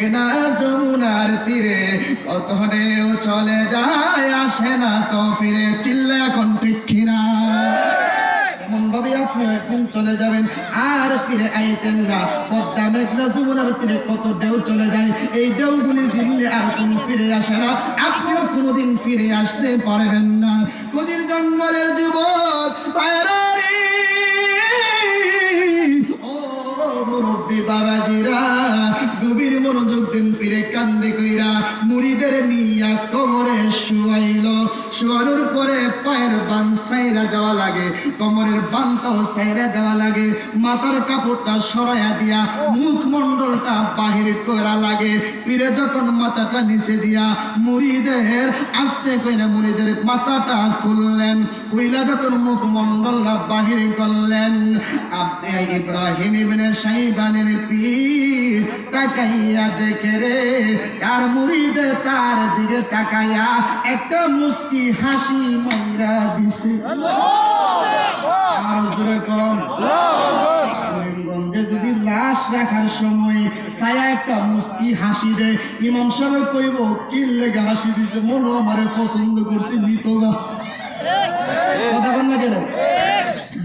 মেঘনা যমুনার তীরে কত ঢেউ চলে যায়, আসে না তো ফিরে। চিল্লা এখন ঠিক কিনা? এমন ভাবে আপনি একদিন চলে যাবেন আর ফিরে আইতেন না। পদ্মা মেঘনা যমুনার তীরে কত ঢেউ চলে যায়, এই ঢেউগুলি জিমলে আর কোনো ফিরে আসে না, আপনিও কোনোদিন ফিরে আসতে পারবেন না। কদিন জঙ্গলের যুবক পায়রারি, ও মুরব্বী বাবাজিরা, গভীর মনোযোগ দিন, ফিরে কান্দে কইরা মুড়িদের নিয়া কোমরে শুয়াইল। শুয়ানোর পরে পায়ের বান সাইরা দেওয়া লাগে, কোমরের বানটাও সাইরা দেওয়া লাগে, মাথার কাপড়টা সরাইয়া দিয়া মুখমণ্ডলটা বাহির করা লাগে। পীরে যখন মাথাটা নিচে দিয়া মুড়িদের আস্তে কইরা মুড়িদের মাথাটা খুললেন, কইলা যখন মুখমণ্ডলটা বাহির করলেন, আব্দে ইব্রাহিম ইবনে শাইবানের পীর তাকাইয়া দেখে রে, তার মুড়িদে তার দিকে তাকাইয়া একটা মুস্কি হাসি মাইরা দিছে। আর জোরে কম। করিমগঞ্জে যদি লাশ রাখার সময় ছায়া একটা মুস্কি হাসি দেয়, ইমাম সাহেব কইব কি লেগে হাসি দিছে, মনো আমারে পছন্দ করছে মৃতগা। কথা বল না গেলে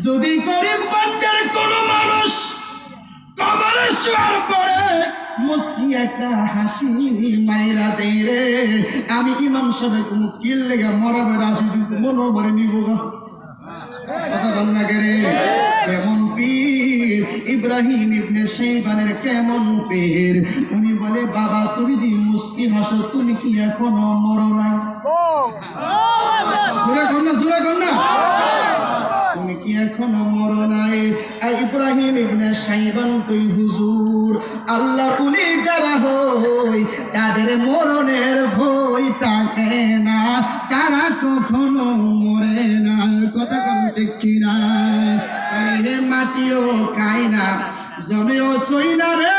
যদি করিমগঞ্জের কোন মানুষ কবরে শোয়ার পরে মুস্কি একটা হাসি মাইরা দেই রে, আমি ইমাম সাহেব কোন কিল লেগে মরাবে হাসি দিছে, মনো আমারে নিবগা। কথা বল না গেলে কেমন পীর ইব্রাহিম ইবনে শাইবানের, কেমন পীর। উনি বলে বাবা তুমি দি মুস্কি হাসো, তুমি কি এখনো মরো না? জোরে কর না, জোরে কর না, তুমি কি এখনো মরো নাই? ইব্রাহিম ইবনে শাইবান কই হুজুর, আল্লাহ উনি যারা হই তাদের মরণের ভয় থাকে না, তারা কখনো মরে না। কথা কম ঠিক কিনা? তাইলে মাটিও খায় না, জমেও সই না রে,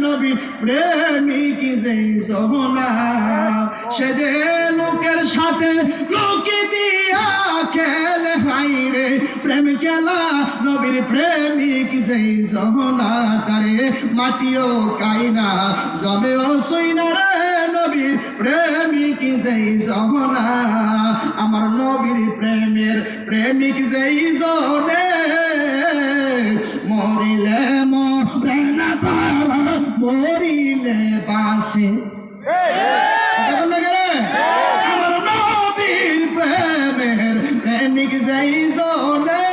নবী প্রেমিক যে জহনা, সে যে লোকের সাথে লোকে দিয়া খেলে হাই রে, প্রেম খেলা নবীর প্রেমিক যে জহনা, তারে মাটিও খায় না, জমেও সই না রে, নবীর প্রেমিক যে জহনা। আমার নবীর প্রেমের প্রেমিক যেই জনে, মরিলে মরে না তারা, মরিলে বাসে। আমার নবীর প্রেমের প্রেমিক যেই জনে,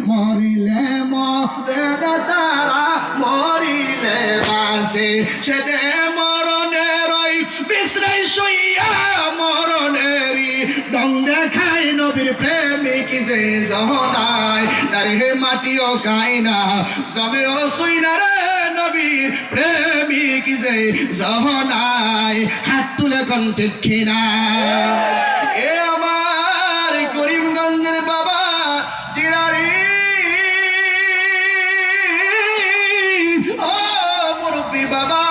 মরিলে মরে না তারা, মরিলে বাসে। সে যে মরণের ওই বিশ্রাই শুইয়া মরণেরই ডং দেখায়, নবীর প্রেমিক যে জহনায়, তারে মাটিও খায় না, জমেও শুই না রে, নবীর প্রেমিক যে জহনায়। হাত তুলে কোন ঠিক কিনা? এ আমার করিমগঞ্জের বাবা জিরারি, ও মুরব্বী বাবা,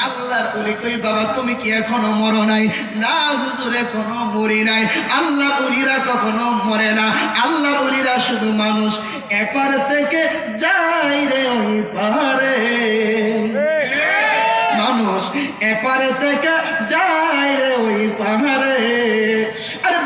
আল্লাহর ওলি কই বাবা তুমি কি এখনো মরো নাই? না হুজুর এখনো মরি নাই। আল্লাহর ওলিরা কখনো মরে না, আল্লাহর ওলিরা শুধু মানুষ এপার থেকে যায় রে ওই পারে, মানুষ এপারে থেকে যায় রে ওই পাহাড়ে। আরে